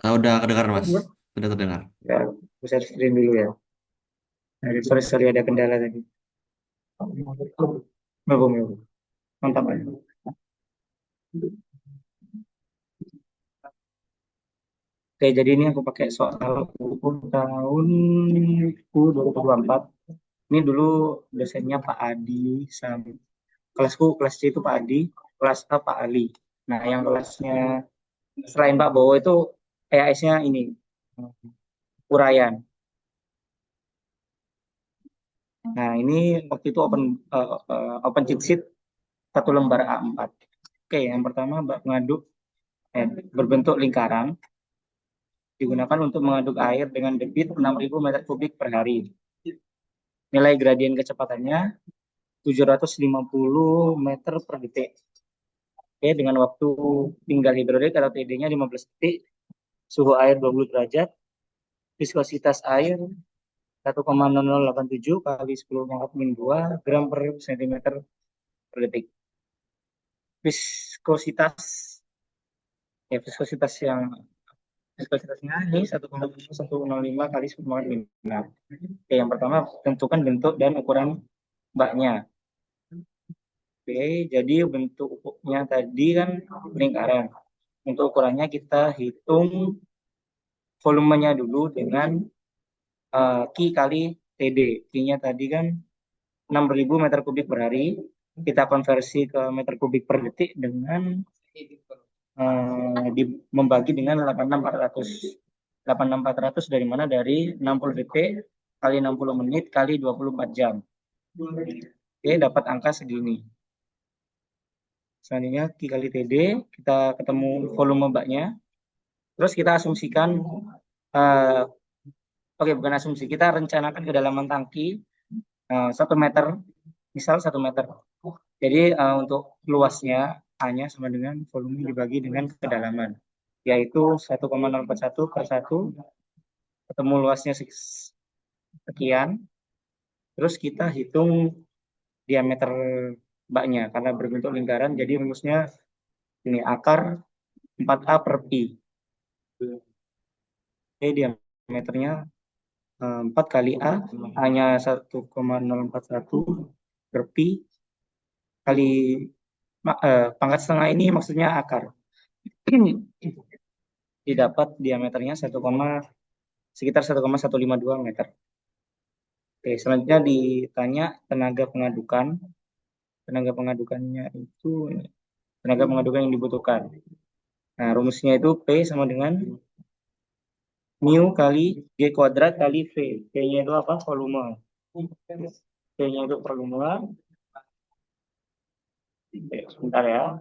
Udah kedengaran Mas, udah terdengar. Ya, bisa screen dulu ya. Nah, sorry, ada kendala tadi. Belum, belum. Mantap aja. Oke, jadi ini aku pakai soal UU tahun UU 2024. Ini dulu dosennya Pak Adi, kelasku kelas C itu Pak Adi, kelas A Pak Ali. Nah, yang kelasnya selain Pak Bowo itu EAS-nya ini, uraian. Nah, ini waktu itu open cheat sheet satu lembar A4. Oke, yang pertama mengaduk berbentuk lingkaran digunakan untuk mengaduk air dengan debit 6.000 meter kubik per hari. Nilai gradien kecepatannya 750 meter per detik. Oke, dengan waktu tinggal hidrolik atau TD-nya 15 detik, suhu air 20 derajat, viskositas air 1,0087 kali 10 pangkat min 2 gram per sentimeter per detik. Viskositas viskositas yang viskositasnya ini 1,105 kali 10 pangkat min 6. Oke, yang pertama tentukan bentuk dan ukuran baknya. Oke, jadi bentuknya tadi kan lingkaran. Untuk ukurannya kita hitung volumenya dulu dengan Q kali TD. Q-nya tadi kan 6.000 meter kubik per hari. Kita konversi ke meter kubik per detik dengan membagi dengan 86.400. 86.400 dari mana? Dari 60 detik kali 60 menit kali 24 jam. Oke, dapat angka segini. Selanjutnya Q kali TD, kita ketemu volume baknya. Terus kita asumsikan, uh, oke bukan asumsi, kita rencanakan kedalaman tangki 1 meter, misal 1 meter. Jadi untuk luasnya hanya sama dengan volume dibagi dengan kedalaman, yaitu 1,041 per 1, ketemu luasnya sekian. Terus kita hitung diameter baknya, karena berbentuk lingkaran, jadi rumusnya ini akar 4A per Pi. Jadi diameternya 4 kali A, hanya 1,041 per Pi, kali pangkat setengah ini maksudnya akar. Didapat diameternya sekitar 1,152 meter. Oke, selanjutnya ditanya tenaga pengadukan. Tenaga pengadukannya itu tenaga pengadukan yang dibutuhkan. Nah, rumusnya itu P sama dengan mu kali G kuadrat kali V. V-nya itu apa? Volume. V-nya itu volume. Oke, sebentar ya.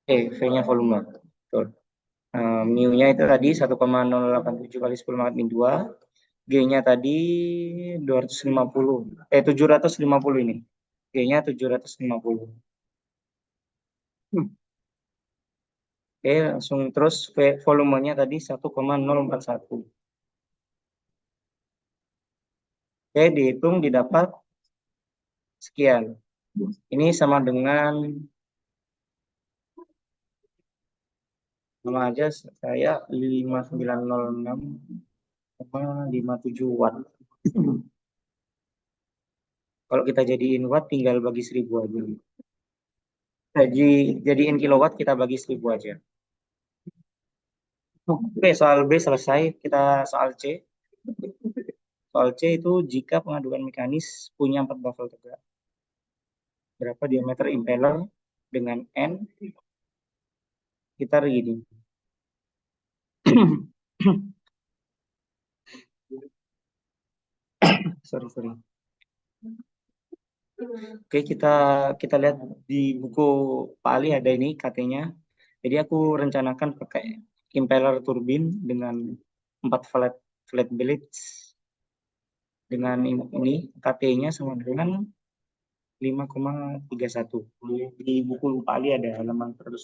V-nya volume. Betul. Mu-nya itu tadi 1,087 kali 10 pangkat min 2. G-nya tadi 250. 750 ini. G-nya 750. Oke, langsung terus volumenya tadi 1,041. Oke, dihitung didapat sekian. Ini sama dengan sama aja saya 5906,57 watt. Kalau kita jadiin watt tinggal bagi 1000 aja. Jadiin kilowatt kita bagi 1000 aja. Oke, soal B selesai. Kita soal C. Soal C itu jika pengadukan mekanis punya 4 baffle tegak. Berapa diameter impeller dengan N? Kita gini. Sorry. Oke, kita lihat di buku Pak Ali ada ini KT-nya. Jadi aku rencanakan pakai impeller turbin dengan 4 flat blades dengan ini KT-nya sama dengan 5,31. Di buku Pak Ali ada halaman 118.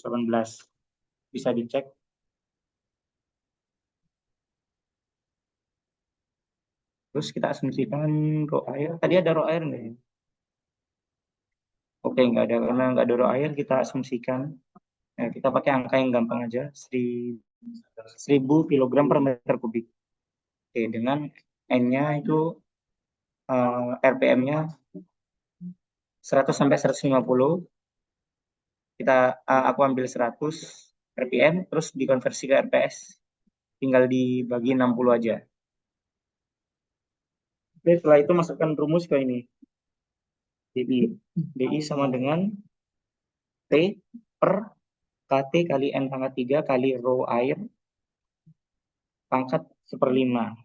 Bisa dicek. Terus kita asumsikan row air. Tadi ada row air nggak ya? Oke, nggak ada, karena nggak ada air, kita asumsikan. Nah, kita pakai angka yang gampang aja, 1000 kilogram per meter kubik. Oke, dengan N-nya itu RPM-nya 100 sampai 150. Aku ambil 100 RPM, terus dikonversi ke RPS. Tinggal dibagi 60 aja. Oke, setelah itu masukkan rumus ke ini. DI. DI sama dengan T per KT kali N pangkat 3 kali rho air pangkat 1/5.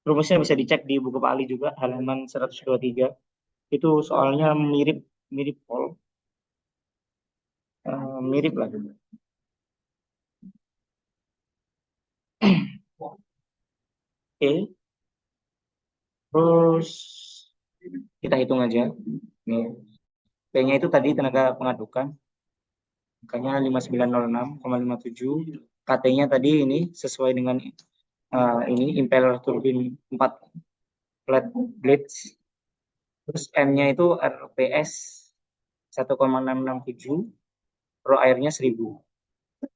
Rumusnya bisa dicek di buku Pak Ali juga, halaman 123. Itu soalnya mirip mirip Pol. Mirip lah. Oke, terus kita hitung aja. Nih, P-nya itu tadi tenaga pengadukan, makanya 5906,57. KT-nya tadi ini sesuai dengan ini impeller turbin 4 flat blades. Terus M-nya itu RPS 1,667, Rho airnya 1000.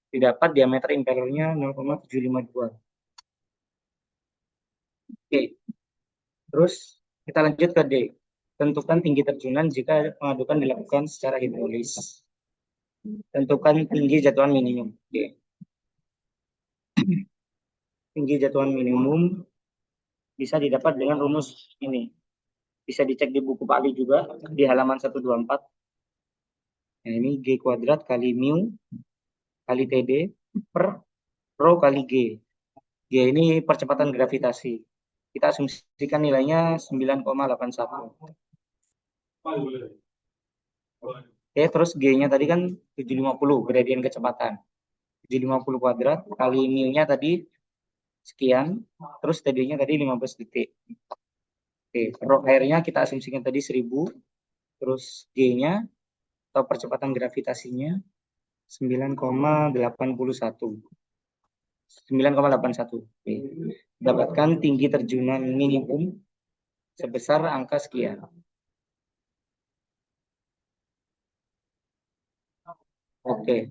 Didapat diameter impellernya 0,752. Oke, terus kita lanjut ke D. Tentukan tinggi terjunan jika pengadukan dilakukan secara hidrolis. Tentukan tinggi jatuhan minimum. Oke. Tinggi jatuhan minimum bisa didapat dengan rumus ini. Bisa dicek di buku Pak Ali juga di halaman 124. Nah, ini G kuadrat kali mu kali TD per rho kali G. G ini percepatan gravitasi. Kita asumsikan nilainya 9,81. Oke, terus G-nya tadi kan 750, gradien kecepatan. 750 kuadrat kali mu-nya tadi sekian, terus TD-nya tadi 15 detik. Oke, rho airnya kita asumsikan tadi 1000, terus G-nya atau percepatan gravitasinya 9,81. 9,81. Oke. Dapatkan tinggi terjunan minimum sebesar angka sekian. Oke.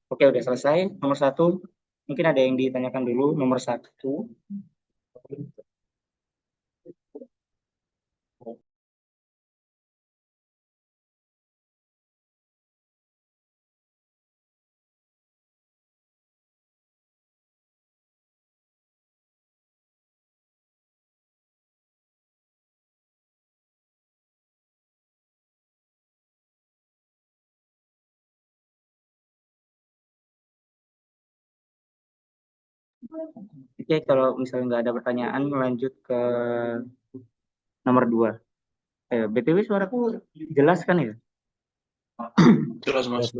Oke, udah selesai. Nomor 1. Mungkin ada yang ditanyakan dulu. Nomor 1. Oke, kalau misalnya nggak ada pertanyaan, lanjut ke nomor 2. BTW suaraku jelas kan ya? Jelas, Mas.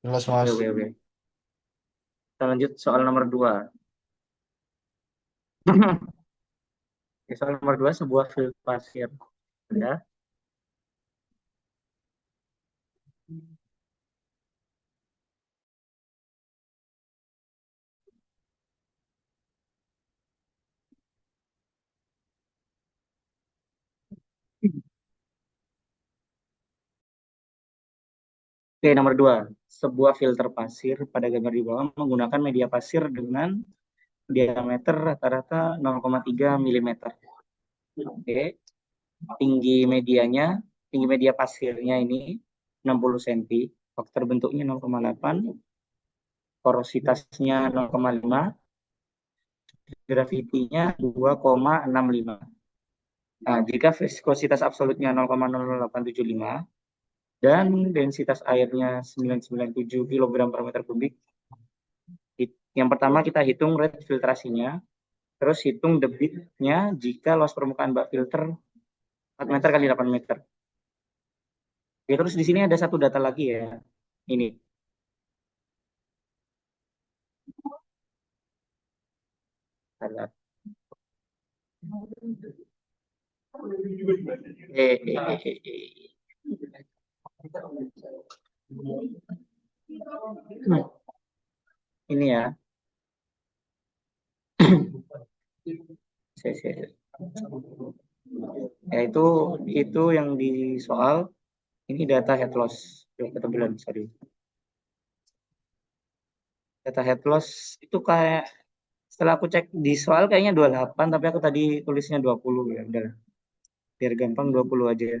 Jelas, Oke, Mas. oke, oke. Kita lanjut soal nomor 2. Soal nomor 2, sebuah field pasir. Ya. Oke, nomor 2. Sebuah filter pasir pada gambar di bawah menggunakan media pasir dengan diameter rata-rata 0,3 mm. Oke, tinggi medianya, tinggi media pasirnya ini 60 cm, faktor bentuknya 0,8, porositasnya 0,5, gravitinya 2,65. Nah, jika viskositas absolutnya 0,0875 dan densitas airnya 997 kg per meter kubik, yang pertama kita hitung rate filtrasinya, terus hitung debitnya jika luas permukaan bak filter 4 meter kali 8 meter. Ya, terus di sini ada satu data lagi ya. Ini. Ada. Ini ya. Saya. Ya itu yang di soal. Ini data head loss. Ketebalan, sorry. Data head loss itu kayak setelah aku cek di soal kayaknya 28, tapi aku tadi tulisnya 20 ya. Udah. Biar gampang 20 aja.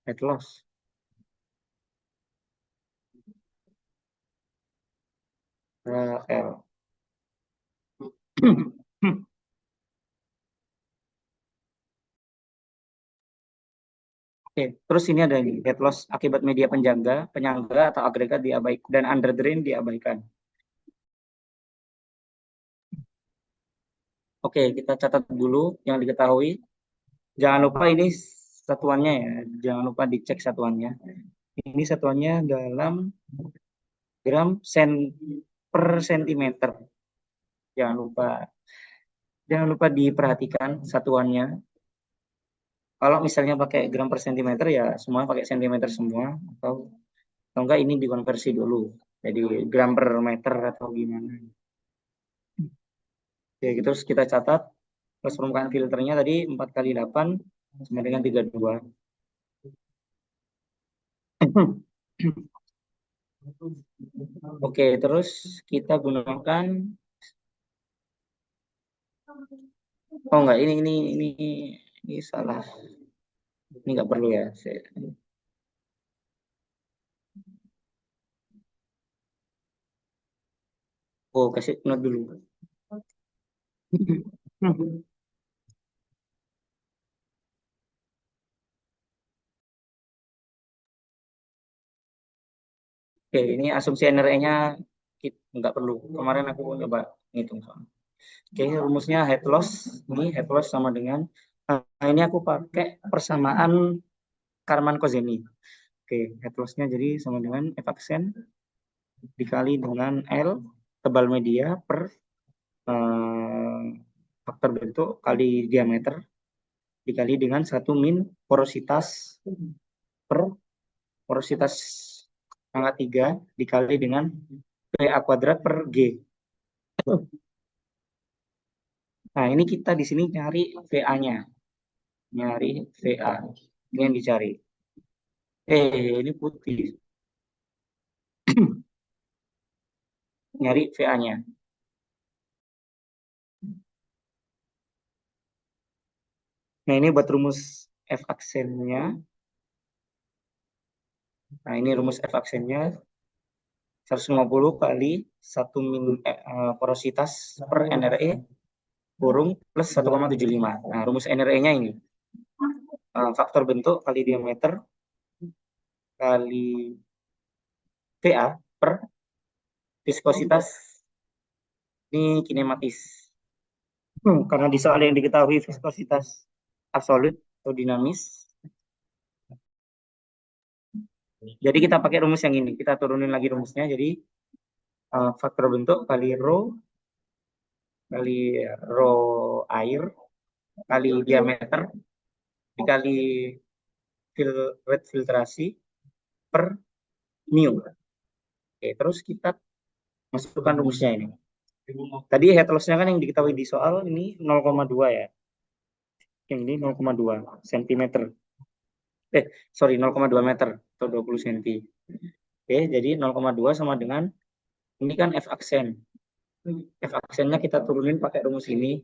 Head loss. L. Oke, terus ini ada nih, head loss akibat media penyangga atau agregat diabaikan dan under drain diabaikan. Oke, kita catat dulu yang diketahui. Jangan lupa ini satuannya ya, jangan lupa dicek satuannya. Ini satuannya dalam gram per sentimeter. Jangan lupa diperhatikan satuannya. Kalau misalnya pakai gram per sentimeter ya semua pakai sentimeter semua, atau enggak ini dikonversi dulu. Jadi gram per meter atau gimana. Oke, terus kita catat plus permukaan filternya tadi 4 kali 8 sama dengan 32. Oke, terus kita gunakan enggak, ini salah. Ini enggak perlu ya. Kasih note dulu. Oke, ini asumsi NRE-nya nggak perlu. Kemarin aku coba ngitung soalnya. Oke, rumusnya head loss. Ini head loss sama dengan ini aku pakai persamaan Karman-Kozeny. Oke, head loss-nya jadi sama dengan F aksen dikali dengan L tebal media per faktor bentuk kali diameter dikali dengan 1 min porositas per porositas angka 3 dikali dengan PA kuadrat per G. Nah, ini kita di sini nyari VA-nya. Nyari VA. Ini yang dicari. Ini putih. Nyari VA-nya. Nah, ini buat rumus F aksennya. Nah, ini rumus F aksennya. 150 kali 1 min porositas per NRE kurung plus 1,75. Nah, rumus NRE-nya ini. Faktor bentuk kali diameter kali VA per viskositas ini kinematis. Karena di soal yang diketahui viskositas absolut atau dinamis. Jadi kita pakai rumus yang ini. Kita turunin lagi rumusnya. Jadi faktor bentuk kali rho air kali diameter dikali rate filtrasi per mu. Oke, terus kita masukkan rumusnya ini. Tadi head loss-nya kan yang diketahui di soal ini 0,2 ya. Yang ini 0,2 cm. 0,2 meter atau 20 cm. Oke, jadi 0,2 sama dengan ini kan F aksen. F aksennya kita turunin pakai rumus ini.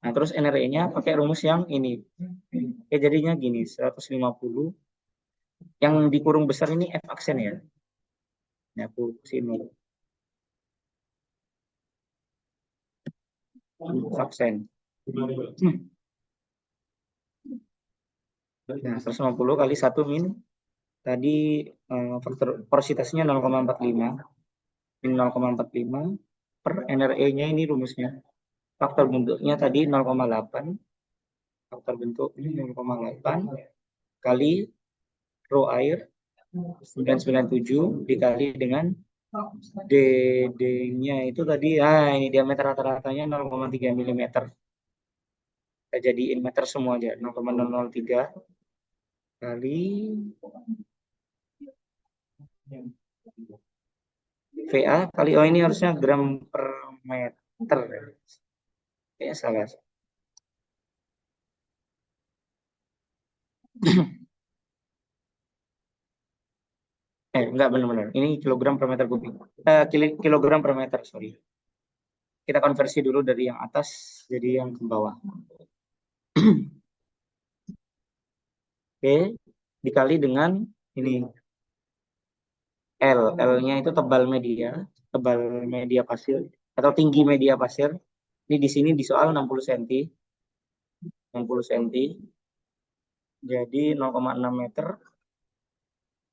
Nah, terus NRE-nya pakai rumus yang ini. Oke, jadinya gini, 150. Yang dikurung besar ini F aksen ya. Ini aku sini. F aksen. Nah, 150 kali 1 min. Tadi faktor porositasnya 0,45. Min 0,45 per NRE-nya ini rumusnya. Faktor bentuknya tadi 0,8. Faktor bentuk ini 0,8 kali rho air 997 dikali dengan DD-nya itu tadi, ini diameter rata-ratanya 0,3 mm. Kita jadiin meter semua aja, 0,003 kali VA kali, ini harusnya gram per meter. Salah. Enggak benar-benar. Ini kilogram per meter kubik. Kilogram per meter, sorry. Kita konversi dulu dari yang atas jadi yang ke bawah. Oke, dikali dengan ini L. L-nya itu tebal media pasir atau tinggi media pasir. Ini di sini di soal 60 cm. 60 cm. Jadi 0,6 meter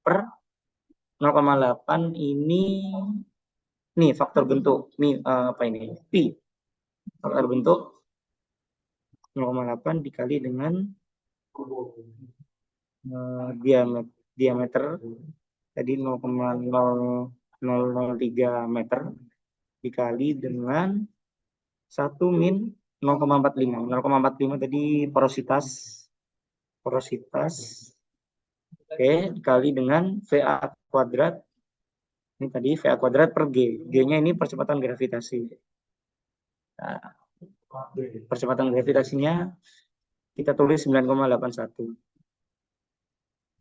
per 0,8 ini nih faktor bentuk. Nih apa ini? Pi. Faktor bentuk 0,8 dikali dengan diameter tadi 0,0003 meter dikali dengan 1 min 0,45. 0,45 tadi porositas. Oke, dikali dengan VA kuadrat. Ini tadi VA kuadrat per G. G-nya ini percepatan gravitasi. Nah, percepatan gravitasinya kita tulis 9,81.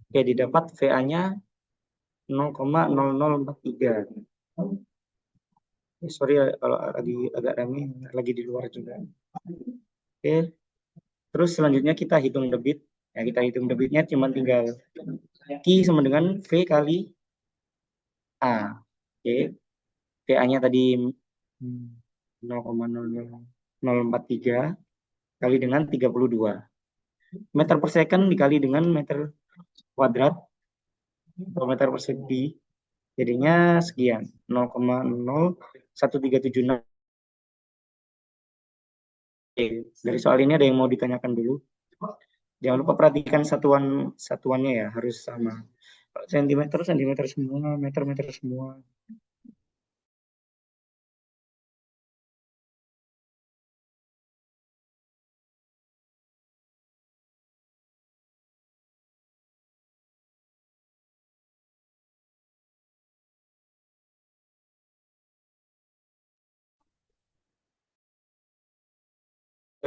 Oke, didapat VA-nya 0,0043. Sorry kalau lagi agak ramai, lagi di luar juga. Oke, terus selanjutnya kita hitung debit. Ya, kita hitung debitnya cuma tinggal Q sama dengan V kali A. Oke, VA-nya tadi 0,0043 kali dengan 32. Meter per second dikali dengan meter kuadrat atau meter persegi. Jadinya sekian, 0,01376. Dari soal ini ada yang mau ditanyakan dulu? Jangan lupa perhatikan satuannya ya, harus sama. Sentimeter semua, meter semua.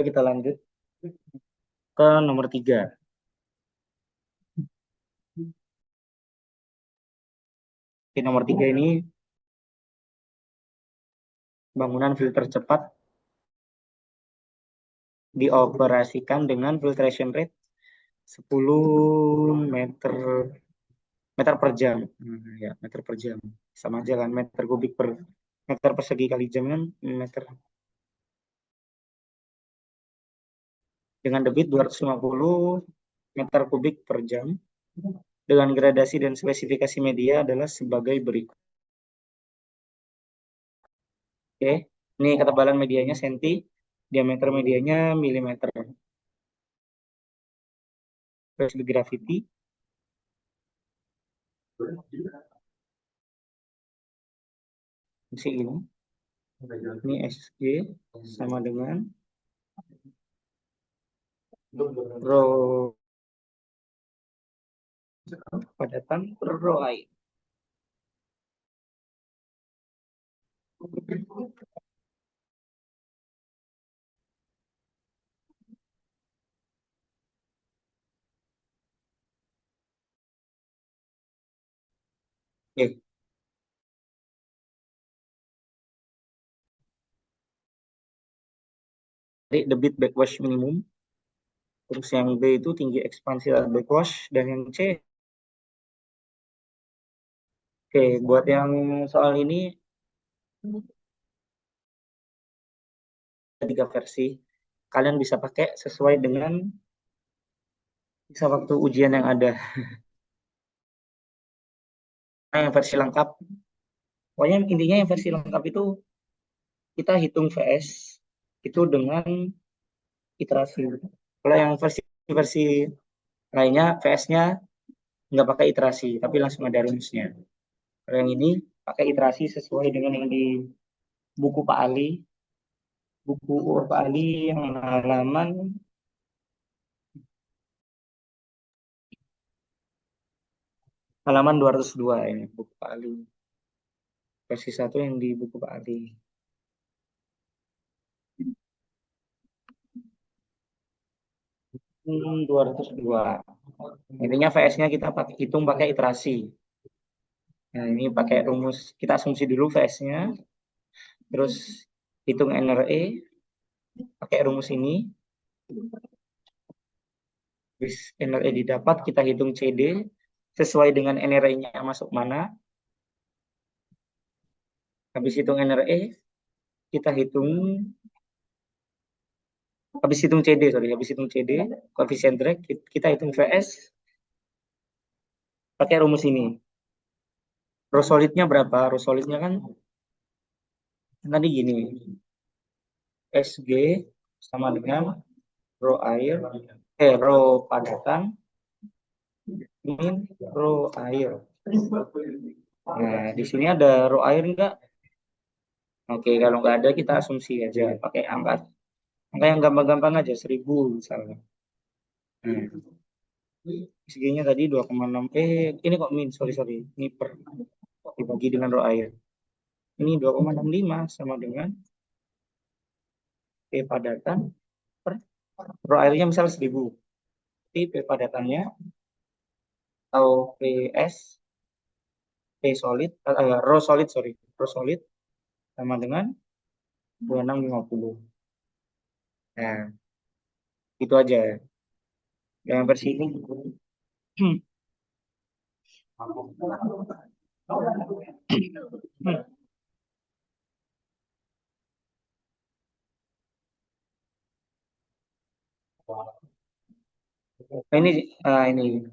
Kita lanjut ke nomor 3. Di nomor 3 ini bangunan filter cepat dioperasikan dengan filtration rate 10 meter per jam. Ya, meter per jam. Sama aja kan, meter kubik per meter persegi kali jam kan meter. Dengan debit 250 meter kubik per jam. Dengan gradasi dan spesifikasi media adalah sebagai berikut. Oke, ini ketebalan medianya senti, diameter medianya milimeter. Terus di gravity. Ini SG sama dengan rho padatan per rho air. Oke. Jadi debit backwash minimum. Terus yang B itu tinggi ekspansi backwash dan yang C. Oke, buat yang soal ini ada 3 versi. Kalian bisa pakai sesuai dengan sisa waktu ujian yang ada. Nah, yang versi lengkap, pokoknya intinya yang versi lengkap itu kita hitung VS itu dengan iterasi. Kalau yang versi lainnya VS-nya nggak pakai iterasi, tapi langsung ada rumusnya. Kalau yang ini pakai iterasi sesuai dengan yang di buku Pak Ali. Buku Pak Ali yang halaman 202 ini buku Pak Ali. Versi 1 yang di buku Pak Ali. Hmm, 202. Intinya VS-nya kita hitung pakai iterasi. Nah, ini pakai rumus, kita asumsi dulu VS-nya, terus hitung NRE, pakai rumus ini. Habis NRE didapat, kita hitung CD, sesuai dengan NRE-nya masuk mana. Habis hitung NRE, kita hitung, habis hitung CD, koefisien drag, kita hitung VS, pakai rumus ini. Rho solidnya berapa? Rho solidnya kan tadi gini, SG sama dengan rho air, rho padatan min rho air. Nah, di sini ada rho air enggak? Oke, kalau nggak ada kita asumsi aja pakai angka yang gampang-gampang aja 1000 misalnya. SG-nya tadi 2,6. Ini kok min, sorry. Ini per dibagi dengan rho air. Ini 2,65 sama dengan P padatan per rho airnya misal 1000. Jadi P padatannya atau PS P solid, rho solid sama dengan 2650. Nah, itu aja. Yang versi ini. Nah, ini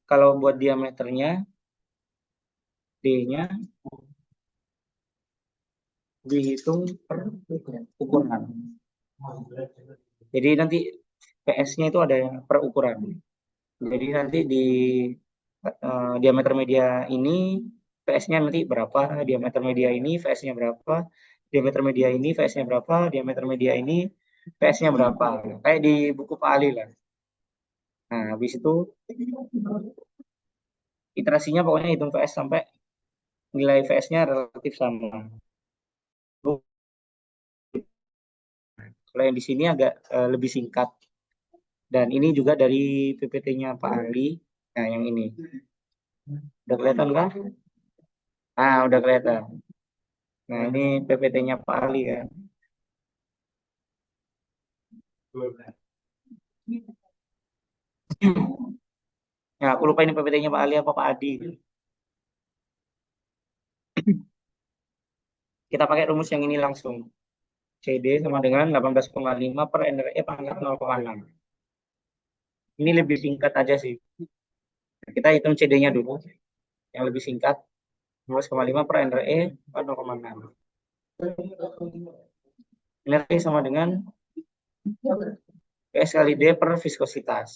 kalau buat diameternya D-nya dihitung per ukuran. Jadi nanti PS-nya itu ada per ukuran. Jadi nanti di diameter media ini PS-nya nanti berapa, diameter media ini VS-nya berapa, diameter media ini VS-nya berapa, diameter media ini PS-nya berapa. Kayak di buku Pak Ali lah. Nah, habis itu iterasinya pokoknya hitung VS sampai nilai VS-nya relatif sama. Kalau yang di sini agak lebih singkat. Dan ini juga dari PPT-nya Pak Ali. Nah, yang ini. Udah kelihatan kan? Nah, udah kelihatan. Nah, ini PPT-nya Pak Ali kan. Ya, aku lupa ini PPT-nya Pak Ali apa Pak Adi. Kita pakai rumus yang ini langsung. CD sama dengan 18,5 per NRE pangkat 0,6. Ini lebih singkat aja sih. Kita hitung CD-nya dulu. Yang lebih singkat. 18,5 per NRE 0,6. NRE sama dengan PS kali D per viskositas.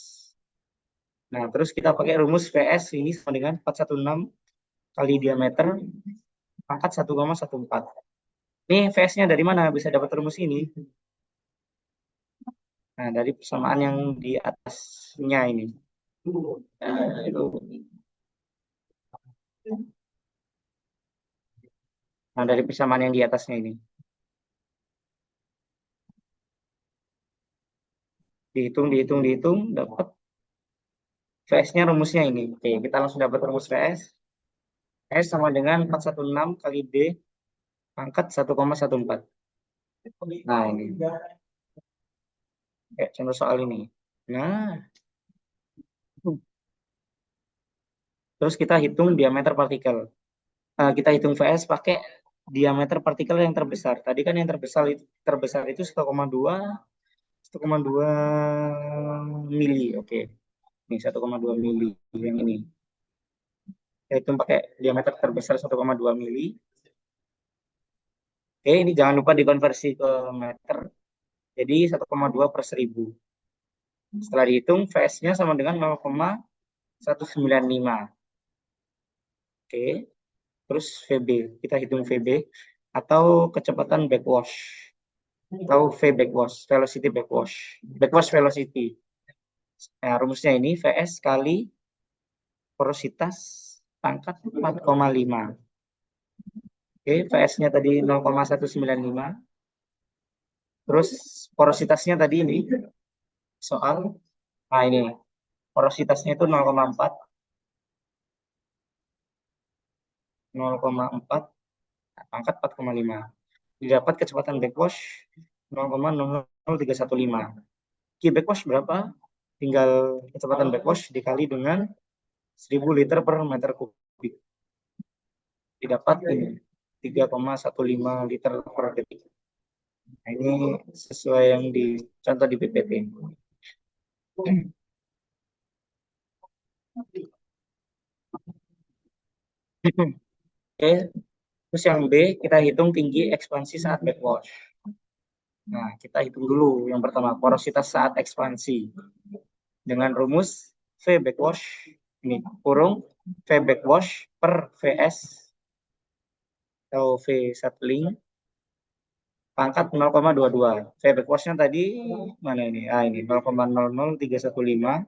Nah, terus kita pakai rumus PS ini sama dengan 416 kali diameter pangkat 1,14. Ini VS-nya dari mana bisa dapat rumus ini? Nah, dari persamaan yang di atasnya ini. Nah, itu. Nah, dari persamaan yang di atasnya ini. Dihitung, dapat VS-nya rumusnya ini. Oke, kita langsung dapat rumus VS. VS sama dengan 416 kali D pangkat 1,14. Nah, ini. Kayak contoh soal ini. Nah, terus kita hitung diameter partikel. Kita hitung VS pakai diameter partikel yang terbesar. Tadi kan yang terbesar itu 1,2 mili. Oke. Ini 1,2 mili yang ini. Kita hitung pakai diameter terbesar 1,2 mili. Oke, ini jangan lupa dikonversi ke meter. Jadi 1,2 per 1000. Setelah dihitung, VS-nya sama dengan 0,195. Oke, terus VB. Kita hitung VB atau kecepatan backwash. Atau V backwash, velocity backwash. Backwash velocity. Nah, rumusnya ini VS kali porositas pangkat 4,5. Oke, VS-nya tadi 0,195. Terus porositasnya tadi ini soal Nah, ini porositasnya itu 0,4, 0,4, pangkat 4,5. Didapat kecepatan backwash 0,00315. Q backwash berapa? Tinggal kecepatan backwash dikali dengan 1000 liter per meter kubik. Didapat ini 3,15 liter per detik. Nah, ini sesuai yang di contoh di PPT. Oke, terus yang B, kita hitung tinggi ekspansi saat backwash. Nah, kita hitung dulu yang pertama, porositas saat ekspansi. Dengan rumus V backwash, ini kurung V backwash per VS atau V settling pangkat 0,22. V backwashnya tadi mana ini? Ah, ini 0,00315.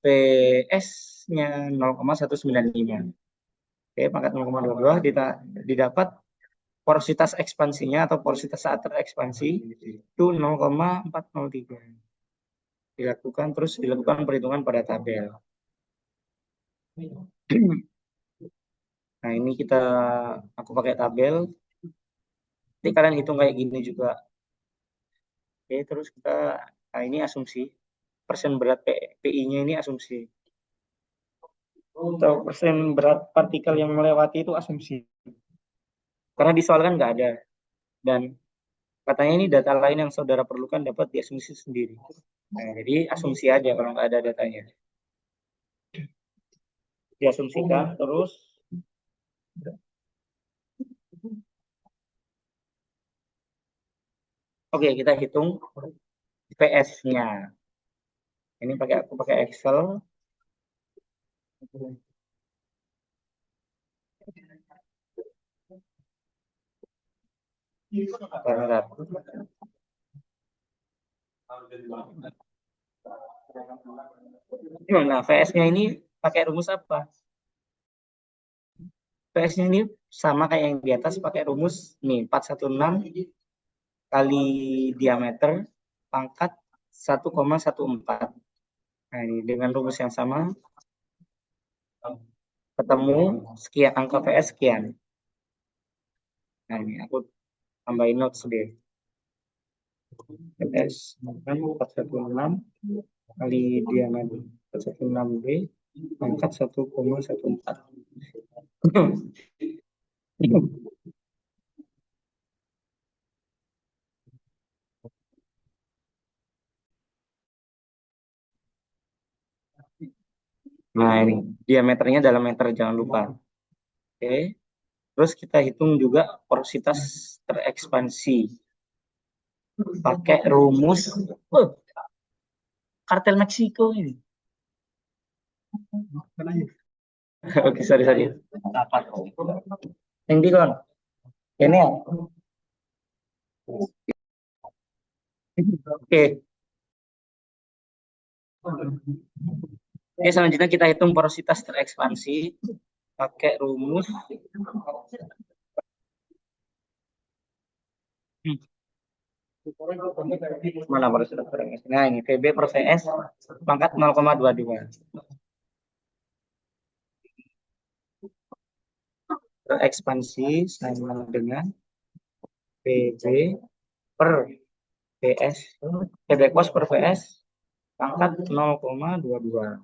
PS-nya 0,195. Oke, pangkat 0,22 didapat porositas ekspansinya atau porositas saat terekspansi itu 0,403. Dilakukan perhitungan pada tabel. Nah, ini aku pakai tabel. Nanti kalian hitung kayak gini juga. Oke, terus ini asumsi. Persen berat PI-nya ini asumsi. Untuk persen berat partikel yang melewati itu asumsi. Karena di soal kan nggak ada. Dan katanya ini data lain yang saudara perlukan dapat diasumsi sendiri. Nah, jadi asumsi aja kalau nggak ada datanya. Diasumsikan terus. Oke, kita hitung PS-nya. Ini aku pakai Excel. Nah, VS-nya ini pakai rumus apa? VS-nya ini sama kayak yang di atas, pakai rumus nih 416 kali diameter pangkat 1,14. Nah, ini dengan rumus yang sama ketemu sekian angka VS sekian. Nah, ini aku tambahin notes deh. PS 416 kali diameter 416B pangkat 1,14. Nah, ini diameternya dalam meter, jangan lupa. Oke. Terus kita hitung juga porositas terekspansi. Pakai rumus kartel Meksiko ini. Oke, sorry. Yang di kon. Ini ya. Oke. Oke, selanjutnya kita hitung porositas terekspansi pakai rumus mana porositas terekspansi. Nah, ini VB per VS pangkat 0,22. Terekspansi sama dengan VB per VS, VB cos per VS pangkat 0,22.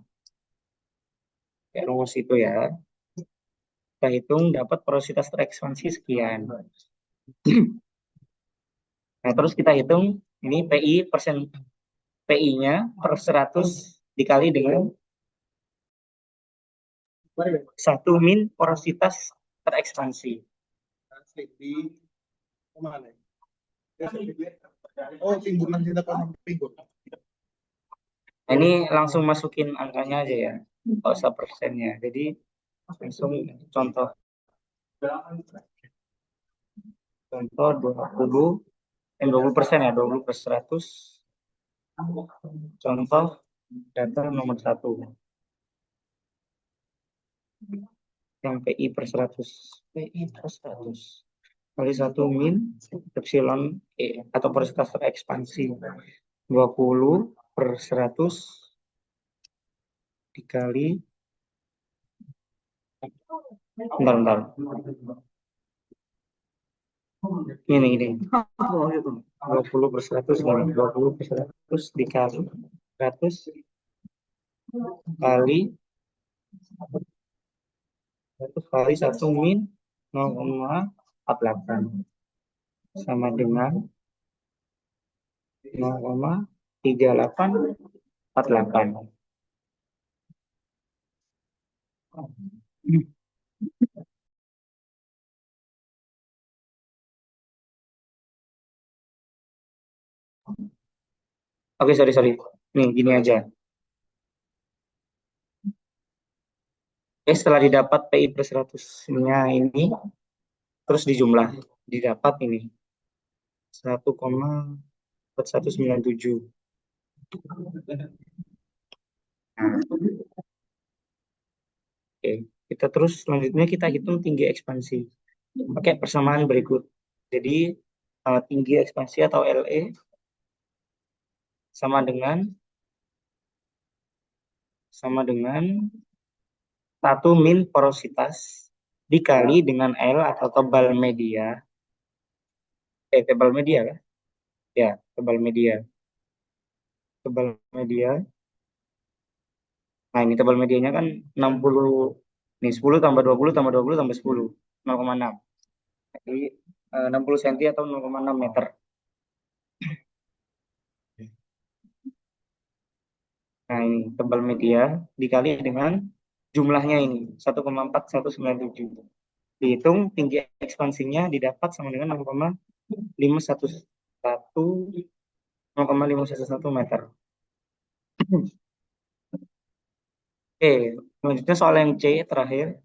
Kayak rumus itu ya. Kita hitung dapat porositas terekspansi sekian. Nah, terus kita hitung ini PI persen PI-nya per 100 dikali dengan 1 min porositas terekspansi. Oh, timbunan kita pinggul. Nah, ini langsung masukin angkanya aja ya, nggak usah persennya. Jadi langsung contoh 20% ya, 20 per 100. Contoh data nomor 1 yang PI per 100 kali 1 min epsilon E atau porositas terekspansi 20 per 100 dikali, bentar. Ini. 20 per 100 gini. 20 per 100 dikali 100 kali 100 kali 1 min 0,48 sama dengan 0,3848. Oke, sorry. Nih, gini aja. Setelah didapat PI per 100-nya ini, terus dijumlah. Didapat ini. 1,4197. Nah, oke. Kita terus selanjutnya kita hitung tinggi ekspansi. Pakai persamaan berikut. Jadi, tinggi ekspansi atau LE sama dengan 1 min porositas dikali dengan L atau tebal media. Tebal media lah. Ya, tebal media. Nah, ini tebal medianya kan 60. Nih, 10 tambah 20 tambah 20 tambah 10. 0,6. Jadi 60 cm atau 0,6 meter. Nah, ini tebal media dikali dengan jumlahnya ini 1,4197. Dihitung tinggi ekspansinya didapat sama dengan 0,511 meter. Oke, selanjutnya soal yang C terakhir.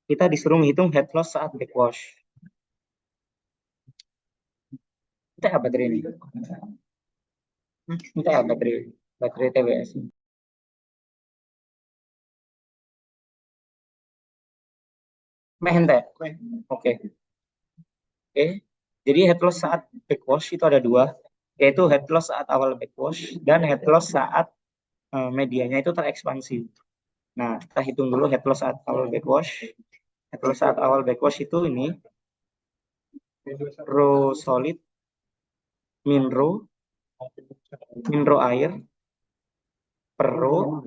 Kita disuruh menghitung head loss saat backwash. Kita baterai ini. Kita baterai TWS. Oke. Jadi head loss saat backwash itu ada dua, yaitu head loss saat awal backwash dan head loss saat medianya itu terekspansi. Nah, kita hitung dulu head loss saat awal backwash. Head loss saat awal backwash itu ini rho solid min rho air per rho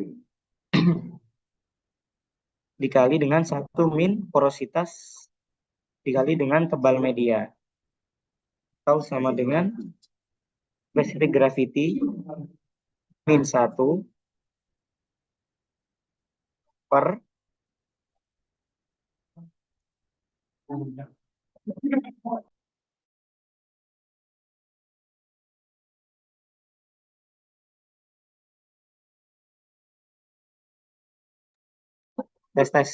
dikali dengan 1 min porositas dikali dengan tebal media, atau sama dengan specific gravity min 1 per tes.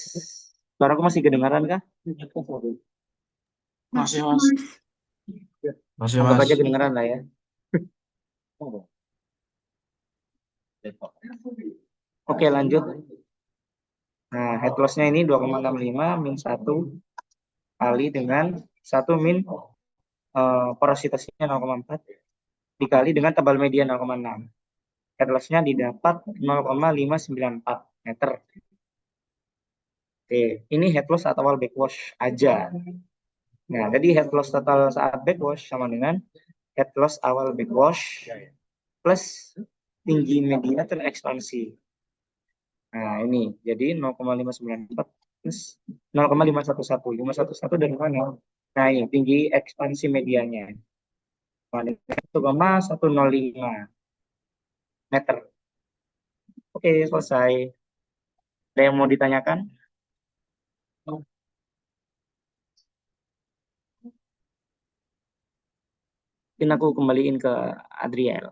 Suaraku masih kedengaran kah? Masih, Mas. Anggap aja kedengaran lah ya. Oke, lanjut. Nah, head loss-nya ini 2,65 min 1 kali dengan 1 min porositasnya 0,4 dikali dengan tebal media 0,6. Head loss-nya didapat 0,594 meter. Oke, ini head loss saat awal backwash aja. Nah, jadi head loss total saat backwash sama dengan head loss awal backwash plus tinggi media terekspansi. Nah, ini jadi 0,594 plus 0,511. 511 dari mana? Nah, ini tinggi ekspansi medianya. 1,105 meter. Oke, selesai. Ada yang mau ditanyakan? Mungkin aku kembaliin ke Adriel.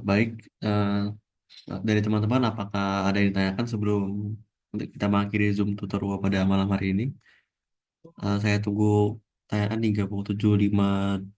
Baik, dari teman-teman apakah ada yang ditanyakan sebelum untuk kita mengakhiri Zoom tutorial pada malam hari ini? Saya tunggu tanyakan 3752.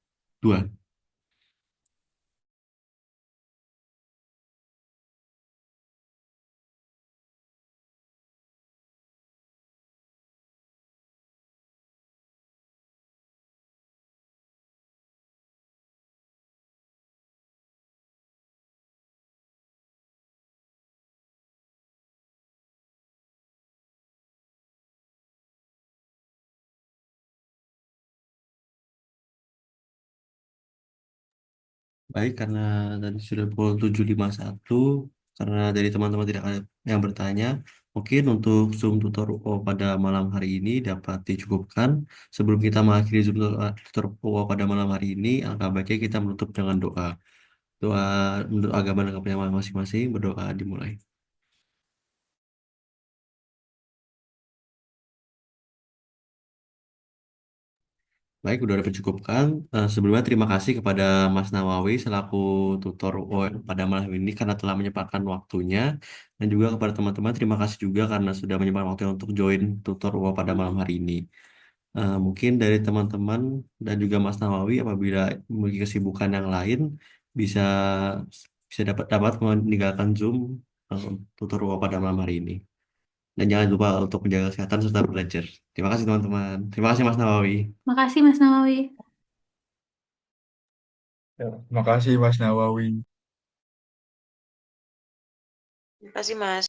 Baik, karena tadi sudah pukul 7.51, karena dari teman-teman tidak ada yang bertanya, mungkin untuk Zoom tutor UO pada malam hari ini dapat dicukupkan. Sebelum kita mengakhiri Zoom tutor UO pada malam hari ini, alangkah baiknya kita menutup dengan doa. Doa menurut agama dan kepercayaan masing-masing, berdoa dimulai. Baik, udah dicukupkan. Sebelumnya terima kasih kepada Mas Nawawi selaku tutor UO pada malam ini karena telah menyempatkan waktunya. Dan juga kepada teman-teman, terima kasih juga karena sudah menyempatkan waktu untuk join tutor UO pada malam hari ini. Mungkin dari teman-teman dan juga Mas Nawawi apabila memiliki kesibukan yang lain, bisa bisa dapat meninggalkan Zoom tutor UO pada malam hari ini. Dan jangan lupa untuk menjaga kesehatan serta belajar. Terima kasih teman-teman. Terima kasih Mas Nawawi. Makasih Mas Nawawi. Ya, terima kasih Mas Nawawi. Terima kasih, Mas.